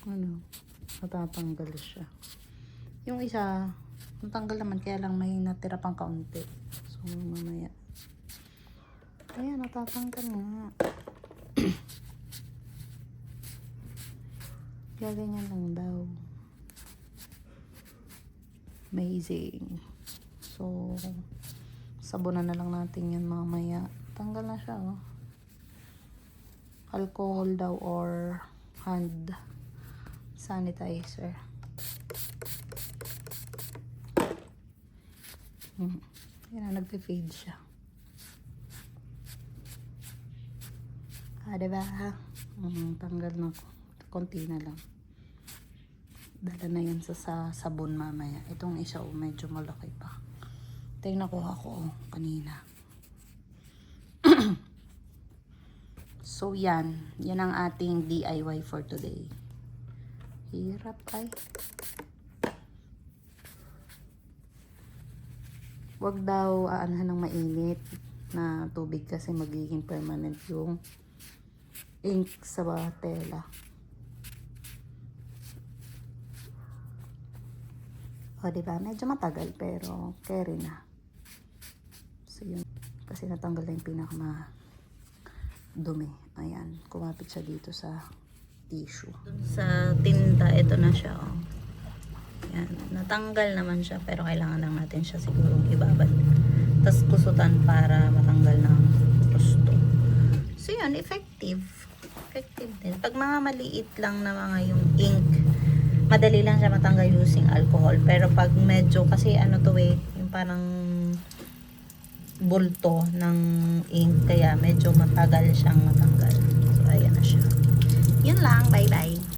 ano, natatanggal siya. Yung isa, natanggal naman, kaya lang may natira pang kaunti. So, mamaya. Ayan, natatanggal nga. Gaganyan lang daw. Amazing. So, sabunan na lang natin yan mamaya. Tanggal na siya, oh. Alcohol daw or hand sanitizer. Yan na, nagpe-fade siya. Diba? Tanggal na. Konti na lang. Dala na yan sa sabon mamaya. Itong isa, medyo malaki pa. Ito yung nakuha ko kanina. So, yan. Yan ang ating DIY for today. Hirap ay. Huwag daw aanhan ng mainit na tubig kasi magiging permanent yung ink sa tela. O, diba? Medyo matagal pero carry na. So, yun. Kasi natanggal na yung pinakamadumi. Ayan. Kumapit siya dito sa tissue. Sa tinta, ito na siya. Oh. Ayan. Natanggal naman siya pero kailangan lang natin siya siguro ibabad. Tapos kusutan para matanggal ng gusto. So, yun. Effective. Effective din. Pag mga maliit lang na mga yung ink, madali lang siya matanggal using alcohol. Pero pag medyo, kasi ano to yung parang bulto ng ink, kaya medyo matagal siyang matanggal. So, ayan na siya. Yun lang. Bye-bye.